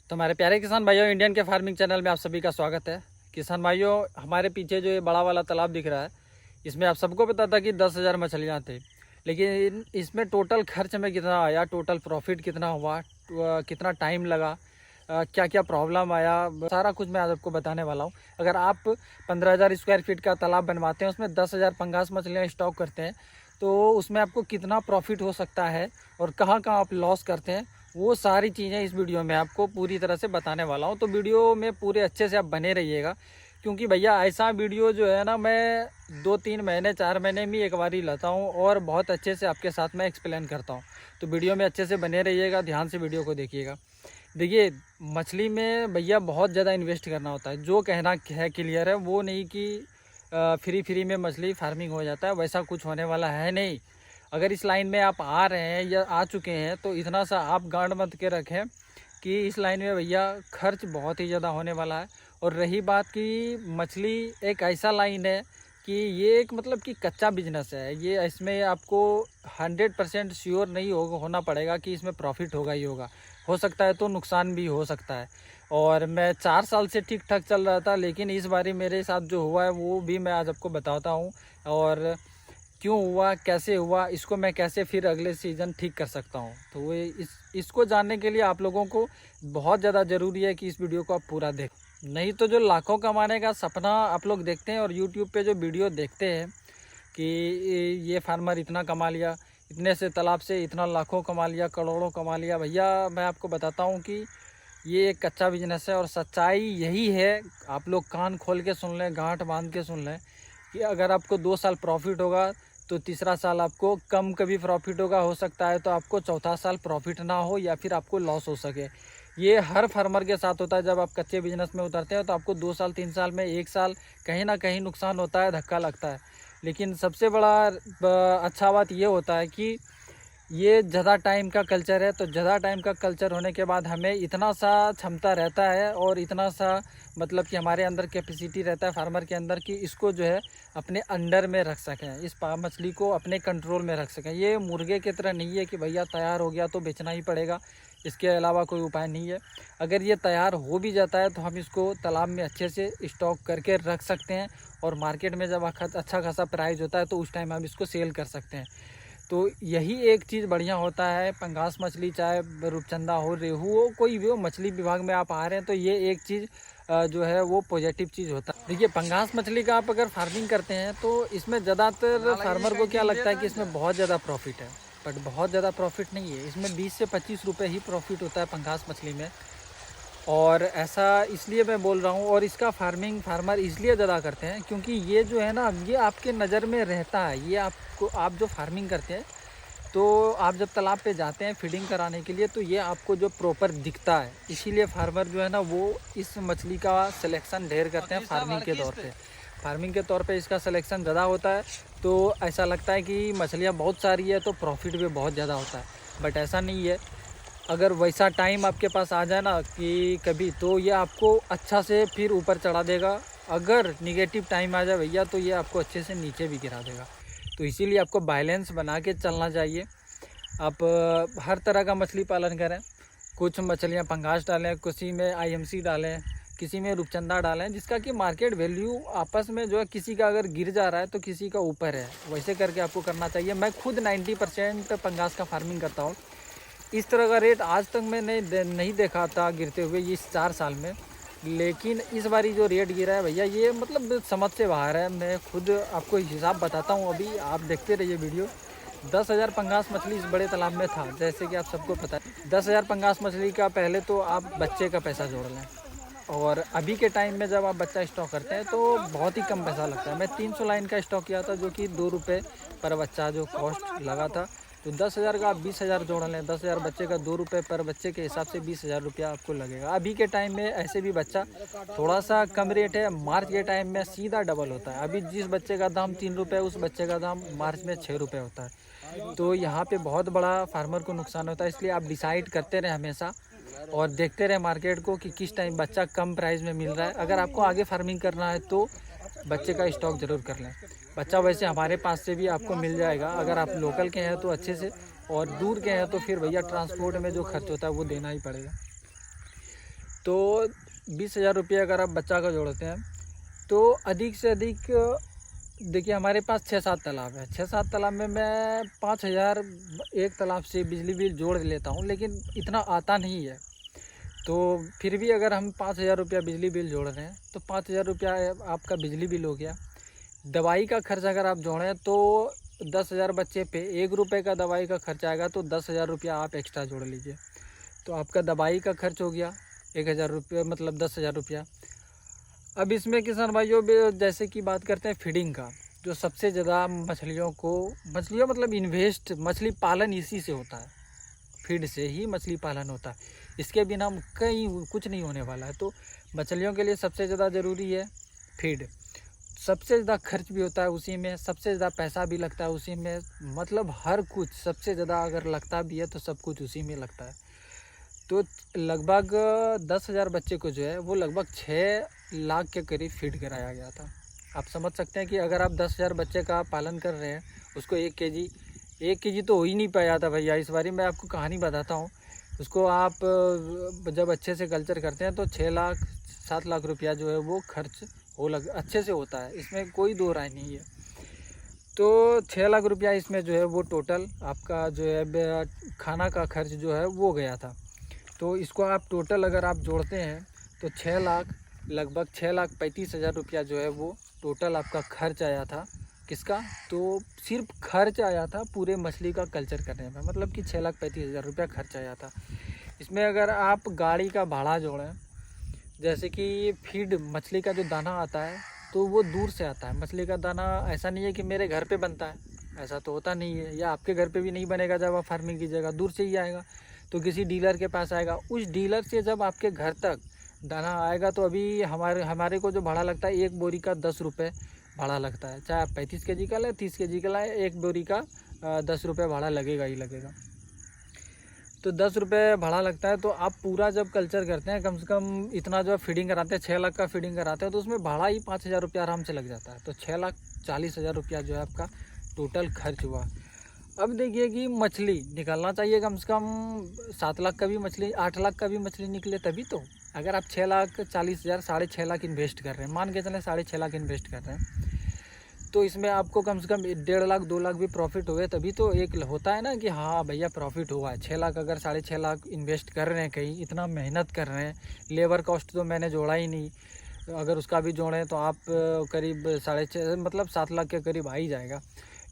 तो हमारे प्यारे किसान भाइयों, इंडियन के फार्मिंग चैनल में आप सभी का स्वागत है। किसान भाइयों, हमारे पीछे जो ये बड़ा वाला तालाब दिख रहा है, इसमें आप सबको पता था कि 10,000 मछलियाँ थे, लेकिन इसमें टोटल खर्च में कितना आया, टोटल प्रॉफिट कितना हुआ, कितना टाइम लगा, क्या क्या प्रॉब्लम आया, सारा कुछ मैं आज आपको बताने वाला हूँ। अगर आप 15,000 स्क्वायर फीट का तालाब बनवाते हैं, उसमें 10,000 पंगास मछलियाँ स्टॉक करते हैं, तो उसमें आपको कितना प्रॉफिट हो सकता है और कहाँ कहाँ आप लॉस करते हैं, वो सारी चीज़ें इस वीडियो में आपको पूरी तरह से बताने वाला हूँ। तो वीडियो में पूरे अच्छे से आप बने रहिएगा, क्योंकि भैया ऐसा वीडियो जो है ना, मैं 2-3 महीने 4 महीने में एक बार ही लाता हूँ और बहुत अच्छे से आपके साथ में एक्सप्लेन करता हूँ। तो वीडियो में अच्छे से बने रहिएगा, ध्यान से वीडियो को देखिएगा। देखिए, मछली में भैया बहुत ज़्यादा इन्वेस्ट करना होता है। जो कहना है क्लियर है, वो नहीं कि फ्री में मछली फार्मिंग हो जाता है, वैसा कुछ होने वाला है नहीं। अगर इस लाइन में आप आ रहे हैं या आ चुके हैं, तो इतना सा आप गांड मत के रखें कि इस लाइन में भैया खर्च बहुत ही ज़्यादा होने वाला है। और रही बात कि मछली एक ऐसा लाइन है कि ये एक मतलब कि कच्चा बिजनेस है। ये इसमें आपको 100% श्योर नहीं होना पड़ेगा कि इसमें प्रॉफिट होगा ही होगा। हो सकता है तो नुकसान भी हो सकता है। और मैं 4 साल से ठीक ठाक चल रहा था, लेकिन इस बारी मेरे साथ जो हुआ है वो भी मैं आज आपको बताता हूँ, और क्यों हुआ, कैसे हुआ, इसको मैं कैसे फिर अगले सीज़न ठीक कर सकता हूँ। तो वो इसको जानने के लिए आप लोगों को बहुत ज़्यादा ज़रूरी है कि इस वीडियो को आप पूरा देखें। नहीं तो जो लाखों कमाने का सपना आप लोग देखते हैं और यूट्यूब पे जो वीडियो देखते हैं कि ये फार्मर इतना कमा लिया, इतने से तालाब से इतना लाखों कमा लिया, करोड़ों कमा लिया, भैया मैं आपको बताता हूँ कि ये एक कच्चा बिजनेस है। और सच्चाई यही है, आप लोग कान खोल के सुन लें, गांठ बांध के सुन लें, कि अगर आपको 2 साल प्रॉफिट होगा तो तीसरा साल आपको कम कभी प्रॉफिट होगा, हो सकता है तो आपको चौथा साल प्रॉफिट ना हो या फिर आपको लॉस हो सके। ये हर फार्मर के साथ होता है। जब आप कच्चे बिजनेस में उतरते हैं तो आपको 2 साल 3 साल में 1 साल कहीं ना कहीं नुकसान होता है, धक्का लगता है। लेकिन सबसे बड़ा अच्छा बात ये होता है कि ये ज़्यादा टाइम का कल्चर है। तो ज़्यादा टाइम का कल्चर होने के बाद हमें इतना सा क्षमता रहता है और इतना सा मतलब कि हमारे अंदर कैपेसिटी रहता है फार्मर के अंदर, कि इसको जो है अपने अंडर में रख सकें, इस मछली को अपने कंट्रोल में रख सकें। ये मुर्गे की तरह नहीं है कि भैया तैयार हो गया तो बेचना ही पड़ेगा, इसके अलावा कोई उपाय नहीं है। अगर ये तैयार हो भी जाता है तो हम इसको तालाब में अच्छे से स्टॉक करके रख सकते हैं, और मार्केट में जब अच्छा खासा प्राइस होता है तो उस टाइम हम इसको सेल कर सकते हैं। तो यही एक चीज़ बढ़िया होता है। पंगास मछली, चाहे रूपचंदा हो, रेहू हो, कोई भी हो, मछली विभाग में आप आ रहे हैं तो ये एक चीज़ जो है वो पॉजिटिव चीज़ होता है। देखिए, पंगास मछली का आप अगर फार्मिंग करते हैं तो इसमें ज़्यादातर फार्मर को क्या लगता है कि इसमें बहुत ज़्यादा प्रॉफिट है, बट बहुत ज़्यादा प्रॉफिट नहीं है। इसमें 20 से 25 रुपये ही प्रॉफिट होता है पंगास मछली में। और ऐसा इसलिए मैं बोल रहा हूँ, और इसका फार्मिंग फार्मर इसलिए ज़्यादा करते हैं क्योंकि ये जो है ना, ये आपके नज़र में रहता है। ये आपको, आप जो फार्मिंग करते हैं तो आप जब तालाब पे जाते हैं फीडिंग कराने के लिए, तो ये आपको जो प्रॉपर दिखता है। इसीलिए फार्मर जो है ना, वो इस मछली का सिलेक्शन ढेर करते हैं फार्मिंग के तौर पे। फार्मिंग के तौर पे इसका सिलेक्शन ज़्यादा होता है, तो ऐसा लगता है कि मछलियाँ बहुत सारी है तो प्रॉफिट भी बहुत ज़्यादा होता है, बट ऐसा नहीं है। अगर वैसा टाइम आपके पास आ जाए ना कि कभी, तो ये आपको अच्छा से फिर ऊपर चढ़ा देगा। अगर निगेटिव टाइम आ जाए भैया, तो ये आपको अच्छे से नीचे भी गिरा देगा। तो इसीलिए आपको बैलेंस बना के चलना चाहिए। आप हर तरह का मछली पालन करें। कुछ मछलियाँ पंगास डालें, किसी में IMC डालें, किसी में रूपचंदा डालें, जिसका कि मार्केट वैल्यू आपस में जो है, किसी का अगर गिर जा रहा है तो किसी का ऊपर है, वैसे करके आपको करना चाहिए। मैं खुद 90% पंगास का फार्मिंग करता हूँ। इस तरह का रेट आज तक मैंने नहीं देखा था गिरते हुए इस 4 साल में, लेकिन इस बारी जो रेट गिरा है भैया, ये मतलब समझ से बाहर है। मैं खुद आपको हिसाब बताता हूँ, अभी आप देखते रहिए वीडियो। 10,000 पंगास मछली इस बड़े तालाब में था, जैसे कि आप सबको पता है। 10,000 पंगास मछली का पहले तो आप बच्चे का पैसा जोड़ लें, और अभी के टाइम में जब आप बच्चा स्टॉक करते हैं तो बहुत ही कम पैसा लगता है। मैं 300 लाइन का स्टॉक किया था, जो कि 2 रुपये पर बच्चा जो कॉस्ट लगा था। तो 10,000 का आप 20,000 जोड़ लें, 10,000 बच्चे का 2 रुपये पर बच्चे के हिसाब से 20,000 रुपया आपको लगेगा। अभी के टाइम में ऐसे भी बच्चा थोड़ा सा कम रेट है, मार्च के टाइम में सीधा डबल होता है। अभी जिस बच्चे का दाम 3 रुपये, उस बच्चे का दाम मार्च में 6 रुपये होता है। तो यहाँ पे बहुत बड़ा फार्मर को नुकसान होता है। इसलिए आप डिसाइड करते रहे हमेशा, और देखते रहे मार्केट को कि किस टाइम बच्चा कम प्राइस में मिल रहा है। अगर आपको आगे फार्मिंग करना है तो बच्चे का स्टॉक ज़रूर कर लें। बच्चा वैसे हमारे पास से भी आपको मिल जाएगा, अगर आप लोकल के हैं तो अच्छे से, और दूर के हैं तो फिर भैया ट्रांसपोर्ट में जो खर्च होता है वो देना ही पड़ेगा। तो 20,000 रुपये अगर आप बच्चा का जोड़ते हैं तो अधिक से अधिक देखिए हमारे पास 6-7 तालाब है। 6-7 तालाब में मैं 5,000 एक तालाब से बिजली बिल जोड़ लेता हूँ, लेकिन इतना आता नहीं है। तो फिर भी अगर हम 5,000 रुपया बिजली बिल जोड़ रहे हैं तो 5,000 रुपया आपका बिजली बिल हो गया। दवाई का खर्च अगर आप जोड़ें तो 10,000 बच्चे पे 1 रुपये का दवाई का खर्च आएगा, तो 10,000 रुपया आप एक्स्ट्रा जोड़ लीजिए। तो आपका दवाई का खर्च हो गया 1,000 रुपये, मतलब 10,000 रुपया। अब इसमें किसान भाइयों जैसे कि बात करते हैं फीडिंग का, जो सबसे ज़्यादा मछलियों मतलब इन्वेस्ट मछली पालन इसी से होता है, फीड से ही मछली पालन होता है। इसके बिना कहीं कुछ नहीं होने वाला है। तो मछलियों के लिए सबसे ज़्यादा ज़रूरी है फीड। सबसे ज़्यादा खर्च भी होता है उसी में, सबसे ज़्यादा पैसा भी लगता है उसी में, मतलब हर कुछ सबसे ज़्यादा अगर लगता भी है तो सब कुछ उसी में लगता है। तो लगभग 10,000 बच्चे को जो है वो लगभग 6 लाख के करीब फीड कराया गया था। आप समझ सकते हैं कि अगर आप 10,000 बच्चे का पालन कर रहे हैं, उसको 1 केजी तो हो ही नहीं पाया था भैया। इस बारी मैं आपको कहानी बताता हूँ। उसको आप जब अच्छे से कल्चर करते हैं तो 6 लाख 7 लाख रुपया जो है वो खर्च अच्छे से होता है, इसमें कोई दो राय नहीं है। तो 6 लाख रुपया इसमें जो है वो टोटल आपका जो है खाना का खर्च जो है वो गया था। तो इसको आप टोटल अगर आप जोड़ते हैं तो 6 लाख लगभग 6,35,000 रुपया जो है वो टोटल आपका खर्च आया था। किसका? तो सिर्फ खर्च आया था पूरे मछली का कल्चर करने में, मतलब कि 6,35,000 रुपया खर्च आया था। इसमें अगर आप गाड़ी का भाड़ा जोड़ें, जैसे कि फीड मछली का जो दाना आता है तो वो दूर से आता है। मछली का दाना ऐसा नहीं है कि मेरे घर पे बनता है, ऐसा तो होता नहीं है, या आपके घर पे भी नहीं बनेगा। जब आप फार्मिंग कीजिएगा दूर से ही आएगा, तो किसी डीलर के पास आएगा। उस डीलर से जब आपके घर तक दाना आएगा तो अभी हमारे को जो भाड़ा लगता है, एक बोरी का 10 रुपये भाड़ा लगता है। चाहे आप 35 केजी का लाए, 30 केजी का लाए, एक बोरी का 10 रुपये भाड़ा लगेगा ही लगेगा। तो 10 रुपये भाड़ा लगता है। तो आप पूरा जब कल्चर करते हैं, कम से कम इतना जो फीडिंग कराते हैं, 6 लाख का फीडिंग कराते हैं, तो उसमें भाड़ा ही 5,000 रुपया आराम से लग जाता है। तो 6,40,000 रुपया जो है आपका टोटल खर्च हुआ। अब देखिए कि मछली निकलना चाहिए कम से कम 7 लाख का भी मछली, 8 लाख का भी मछली निकले तभी तो। अगर आप 6,40,000 6.5 लाख इन्वेस्ट कर रहे हैं, मान के चलें 6.5 लाख इन्वेस्ट कर रहे हैं, तो इसमें आपको कम से कम 1.5 लाख 2 लाख भी प्रॉफिट हुए तभी तो एक होता है ना कि हाँ भैया प्रॉफिट हुआ है। 6 लाख अगर 6.5 लाख इन्वेस्ट कर रहे हैं, कहीं इतना मेहनत कर रहे हैं, लेबर कॉस्ट तो मैंने जोड़ा ही नहीं, अगर उसका भी जोड़ें तो आप करीब 6.5 मतलब 7 लाख के करीब आ ही जाएगा।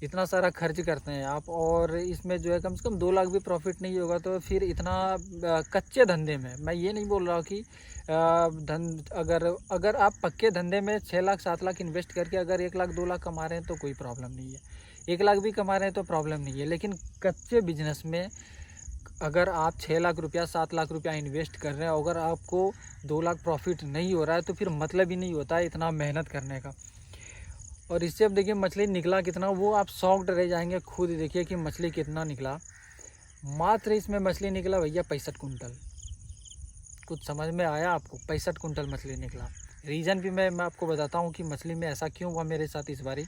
इतना सारा खर्च करते हैं आप, और इसमें जो है कम से कम 2 लाख भी प्रॉफिट नहीं होगा। तो फिर इतना कच्चे धंधे में, मैं ये नहीं बोल रहा हूँ कि अगर आप पक्के धंधे में 6 लाख 7 लाख इन्वेस्ट करके अगर 1 लाख 2 लाख कमा रहे हैं तो कोई प्रॉब्लम नहीं है, 1 लाख भी कमा रहे हैं तो प्रॉब्लम नहीं है। लेकिन कच्चे बिजनेस में अगर आप 6 लाख रुपया 7 लाख रुपया इन्वेस्ट कर रहे हैं, अगर आपको 2 लाख प्रॉफिट नहीं हो रहा है तो फिर मतलब ही नहीं होता है इतना मेहनत करने का। और इससे अब देखिए मछली निकला कितना, वो आप शॉक्ड रह जाएंगे। खुद देखिए कि मछली कितना निकला। मात्र इसमें मछली निकला भैया 65 कुंटल। कुछ समझ में आया आपको? 65 कुंटल मछली निकला। रीज़न भी मैं आपको बताता हूँ कि मछली में ऐसा क्यों हुआ मेरे साथ इस बारी।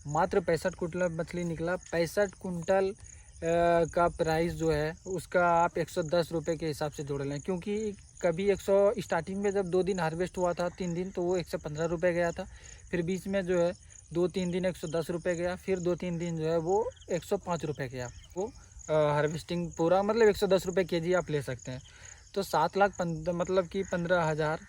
मात्र 65 कुंटल मछली निकला। 65 कुंटल का प्राइस जो है उसका आप 110 रुपये के हिसाब से जोड़ लें, क्योंकि कभी 100 स्टार्टिंग में जब 2 दिन हार्वेस्ट हुआ था, 3 दिन, तो वो 115 रुपये गया था। फिर बीच में जो है 2-3 दिन 110 रुपये गया, फिर 2-3 दिन जो है वो 105 रुपये गया। वो हार्वेस्टिंग पूरा मतलब 110 रुपये केजी आप ले सकते हैं। तो 7 लाख मतलब कि 15,000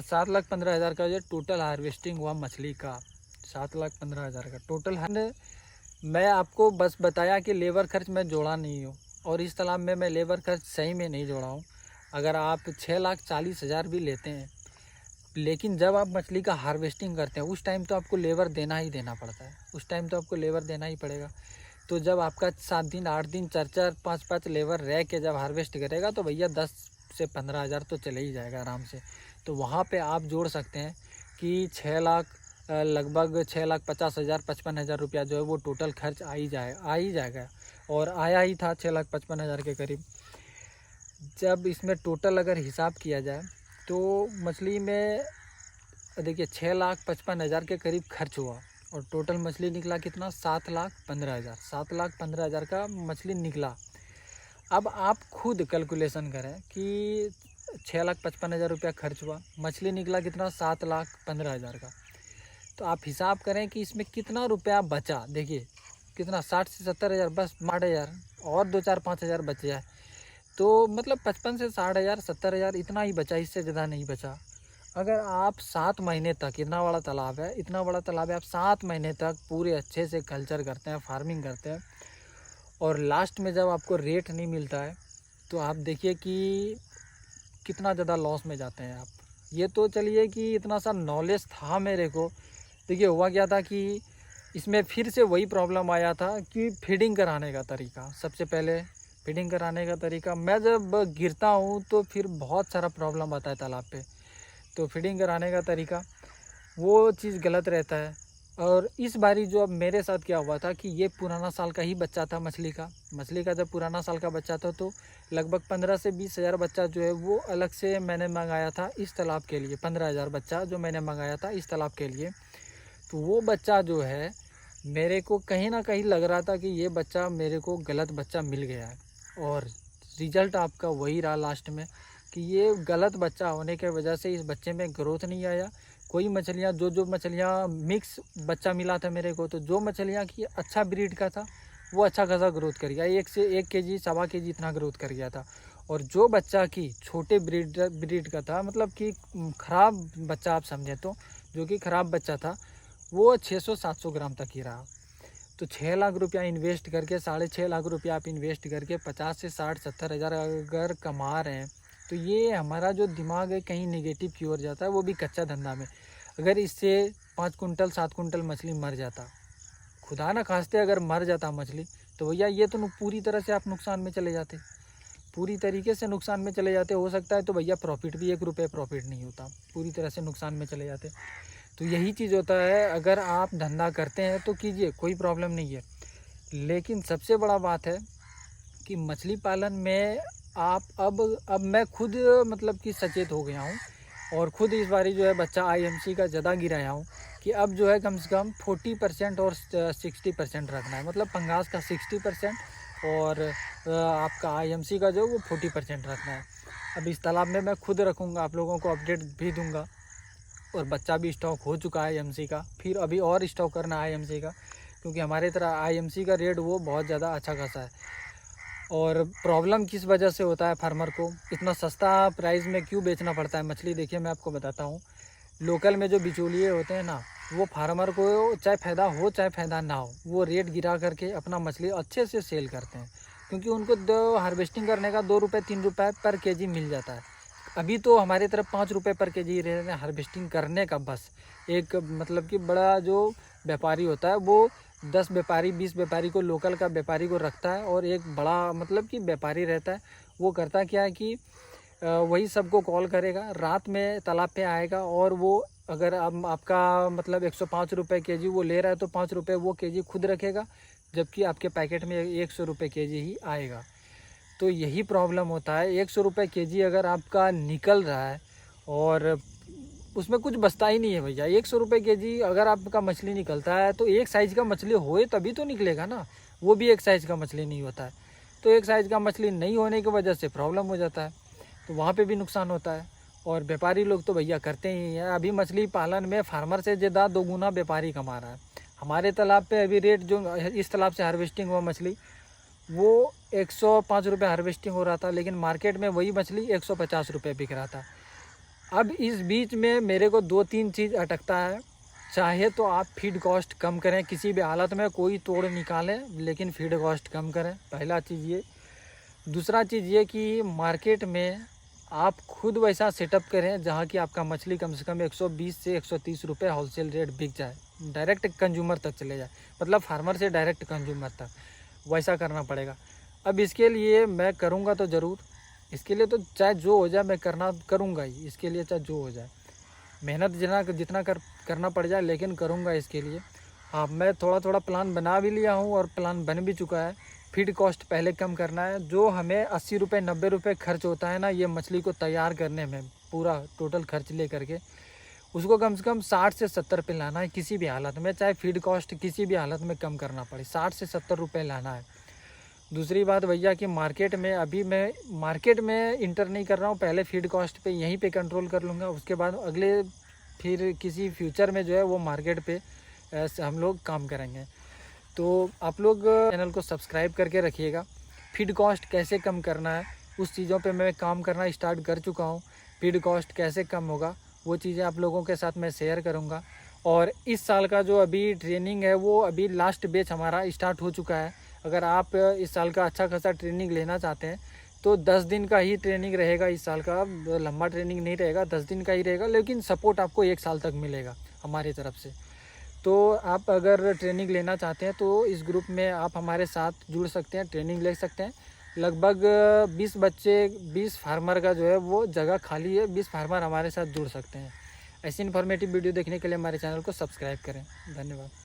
7,15,000 का जो टोटल हार्वेस्टिंग हुआ मछली का, 7,15,000 का टोटल। मैं आपको बस बताया कि लेबर खर्च मैं जोड़ा नहीं हूँ, और इस तालाब में मैं लेबर खर्च सही में नहीं जोड़ा हूँ। अगर आप 6,40,000 भी लेते हैं, लेकिन जब आप मछली का हार्वेस्टिंग करते हैं उस टाइम तो आपको लेबर देना ही देना पड़ता है, उस टाइम तो आपको लेबर देना ही पड़ेगा। तो जब आपका 7 दिन 8 दिन 4-4 5-5 लेबर रह के जब हार्वेस्ट करेगा तो भैया 10 से 15,000 तो चले ही जाएगा आराम से। तो वहाँ पे आप जोड़ सकते हैं कि 6 लाख लगभग 6,50,000 55,000 रुपया जो है वो टोटल खर्च आ ही जाएगा, और आया ही था 6,55,000 के करीब। जब इसमें टोटल अगर हिसाब किया जाए तो मछली में देखिए 6,55,000 के करीब खर्च हुआ, और टोटल मछली निकला कितना? 7,15,000। 7,15,000 का मछली निकला। अब आप खुद कैलकुलेशन करें कि 6,55,000 रुपया खर्च हुआ, मछली निकला कितना 7,15,000 का। तो आप हिसाब करें कि इसमें कितना रुपया बचा। देखिए कितना 60 से 70,000 बस 60,000 और 2-4-5,000 बच जाए तो मतलब 55 से 60,000 70,000 इतना ही बचा, इससे ज़्यादा नहीं बचा। अगर आप 7 महीने तक, इतना बड़ा तालाब है, इतना बड़ा तालाब है, आप 7 महीने तक पूरे अच्छे से कल्चर करते हैं, फार्मिंग करते हैं और लास्ट में जब आपको रेट नहीं मिलता है तो आप देखिए कि कितना ज़्यादा लॉस में जाते हैं आप। ये तो चलिए कि इतना सा नॉलेज था मेरे को। देखिए हुआ क्या था कि इसमें फिर से वही प्रॉब्लम आया था कि फीडिंग कराने का तरीका। सबसे पहले फीडिंग कराने का तरीका, मैं जब गिरता हूँ तो फिर बहुत सारा प्रॉब्लम आता है तालाब पे। तो फीडिंग कराने का तरीका वो चीज़ गलत रहता है। और इस बारी जो अब मेरे साथ क्या हुआ था कि ये पुराना साल का ही बच्चा था मछली का जब पुराना साल का बच्चा था तो लगभग 15 से 20,000 बच्चा जो है वो अलग से मैंने मंगाया था इस तालाब के लिए। 15,000 बच्चा जो मैंने मंगाया था इस तालाब के लिए, तो वो बच्चा जो है मेरे को कहीं ना कहीं लग रहा था कि ये बच्चा मेरे को गलत बच्चा मिल गया है। और रिज़ल्ट आपका वही रहा लास्ट में कि ये गलत बच्चा होने के वजह से इस बच्चे में ग्रोथ नहीं आया। कोई मछलियाँ जो मछलियाँ मिक्स बच्चा मिला था मेरे को, तो जो मछलियाँ की अच्छा ब्रीड का था वो अच्छा खासा ग्रोथ कर गया, 1 से 1 केजी 1.25 केजी इतना ग्रोथ कर गया था। और जो बच्चा की छोटे ब्रीड का था, मतलब कि ख़राब बच्चा आप समझे तो, जो कि ख़राब बच्चा था वो 600-700 ग्राम तक ही रहा। तो 6 लाख रुपया इन्वेस्ट करके, 6.5 लाख रुपया आप इन्वेस्ट करके 50 से 60-70 हज़ार अगर कमा रहे हैं तो ये हमारा जो दिमाग है कहीं नेगेटिव की ओर जाता है, वो भी कच्चा धंधा में। अगर इससे 5 कुंटल 7 कुंटल मछली मर जाता, खुदा ना खास्ते अगर मर जाता मछली, तो भैया ये तो पूरी तरह से आप नुकसान में चले जाते, पूरी तरीके से नुकसान में चले जाते। हो सकता है तो भैया प्रॉफिट भी 1 रुपये प्रॉफिट नहीं होता, पूरी तरह से नुकसान में चले जाते। तो यही चीज़ होता है, अगर आप धंधा करते हैं तो कीजिए, कोई प्रॉब्लम नहीं है। लेकिन सबसे बड़ा बात है कि मछली पालन में आप अब मैं खुद मतलब कि सचेत हो गया हूँ और ख़ुद इस बारी जो है बच्चा IMC का ज़्यादा गिराया हूँ कि अब जो है कम से कम 40% और 60% रखना है। मतलब पंगास का 60% और आपका IMC का जो वो 40% रखना है। अब इस तालाब में मैं खुद रखूँगा, आप लोगों को अपडेट भी दूँगा। और बच्चा भी स्टॉक हो चुका है IMC का, फिर अभी और स्टॉक करना है IMC का, क्योंकि हमारे तरह IMC का रेट वो बहुत ज़्यादा अच्छा खासा है। और प्रॉब्लम किस वजह से होता है फार्मर को, इतना सस्ता प्राइस में क्यों बेचना पड़ता है मछली? देखिए मैं आपको बताता हूँ। लोकल में जो बिचौलिए होते हैं ना, वो फार्मर को चाहे फ़ायदा हो चाहे फ़ायदा ना हो, वो रेट गिरा करके अपना मछली अच्छे से सेल करते हैं, क्योंकि उनको हार्वेस्टिंग करने का 2 रुपये 3 रुपये पर केजी मिल जाता है। अभी तो हमारी तरफ 5 रुपये पर केजी रह रहे हैं हार्वेस्टिंग करने का। बस एक मतलब कि बड़ा जो व्यापारी होता है वो 10 व्यापारी 20 व्यापारी को, लोकल का व्यापारी को रखता है, और एक बड़ा मतलब कि व्यापारी रहता है, वो करता क्या है कि वही सबको कॉल करेगा, रात में तालाब पे आएगा, और वो अगर आपका मतलब 105 रुपये केजी वो ले रहा है तो 5 रुपये वो केजी खुद रखेगा, जबकि आपके पैकेट में 100 रुपये केजी ही आएगा। तो यही प्रॉब्लम होता है, 100 रुपये केजी अगर आपका निकल रहा है और उसमें कुछ बचता ही नहीं है भैया। 100 रुपये केजी अगर आपका मछली निकलता है तो एक साइज़ का मछली होए तभी तो निकलेगा ना, वो भी एक साइज़ का मछली नहीं होता है। तो एक साइज़ का मछली नहीं होने की वजह से प्रॉब्लम हो जाता है, तो वहाँ पे भी नुकसान होता है। और व्यापारी लोग तो भैया करते ही हैं। अभी मछली पालन में फार्मर से ज़्यादा 2 गुना व्यापारी कमा रहा है। हमारे तालाब पे अभी रेट जो इस तालाब से हार्वेस्टिंग हुआ मछली वो 105 रुपये हार्वेस्टिंग हो रहा था, लेकिन मार्केट में वही मछली 150 रुपये बिक रहा था। अब इस बीच में मेरे को 2-3 चीज़ अटकता है। चाहे तो आप फीड कॉस्ट कम करें, किसी भी हालत में कोई तोड़ निकालें, लेकिन फीड कॉस्ट कम करें, पहला चीज़ ये। दूसरा चीज़ ये कि मार्केट में आप खुद वैसा सेटअप करें जहाँ की आपका मछली कम से कम 120 से 130 रुपये होलसेल रेट बिक जाए, डायरेक्ट कंज्यूमर तक चले जाए, मतलब फार्मर से डायरेक्ट कंज्यूमर तक, वैसा करना पड़ेगा। अब इसके लिए मैं करूँगा तो ज़रूर, इसके लिए तो चाहे जो हो जाए मैं करूँगा ही, इसके लिए चाहे जो हो जाए, मेहनत जितना करना पड़ जाए, लेकिन करूँगा इसके लिए। हाँ, मैं थोड़ा प्लान बना भी लिया हूँ और प्लान बन भी चुका है। फीड कॉस्ट पहले कम करना है, जो हमें 80 रुपये 90 रुपये खर्च होता है ना ये मछली को तैयार करने में, पूरा टोटल खर्च ले करके, उसको कम से कम 60 से 70 पे लाना है किसी भी हालत में, चाहे फीड कॉस्ट किसी भी हालत में कम करना पड़े, 60 से 70 रुपये लाना है। दूसरी बात भैया कि मार्केट में अभी मैं मार्केट में इंटर नहीं कर रहा हूँ, पहले फीड कॉस्ट पे यहीं पे कंट्रोल कर लूँगा, उसके बाद अगले फिर किसी फ्यूचर में जो है वो मार्केट पे हम लोग काम करेंगे। तो आप लोग चैनल को सब्सक्राइब करके रखिएगा। फीड कॉस्ट कैसे कम करना है उस चीज़ों पे मैं काम करना स्टार्ट कर चुका हूँ। फीड कॉस्ट कैसे कम होगा वो चीज़ें आप लोगों के साथ मैं शेयर करूँगा। और इस साल का जो अभी ट्रेनिंग है वो अभी लास्ट बैच हमारा स्टार्ट हो चुका है। अगर आप इस साल का अच्छा खासा ट्रेनिंग लेना चाहते हैं तो 10 दिन का ही ट्रेनिंग रहेगा। इस साल का लंबा ट्रेनिंग नहीं रहेगा, 10 दिन का ही रहेगा, लेकिन सपोर्ट आपको 1 साल तक मिलेगा हमारी तरफ से। तो आप अगर ट्रेनिंग लेना चाहते हैं तो इस ग्रुप में आप हमारे साथ जुड़ सकते हैं, ट्रेनिंग ले सकते हैं। लगभग 20 बच्चे 20 फार्मर का जो है वो जगह खाली है, 20 फार्मर हमारे साथ जुड़ सकते हैं। ऐसी इन्फॉर्मेटिव वीडियो देखने के लिए हमारे चैनल को सब्सक्राइब करें। धन्यवाद।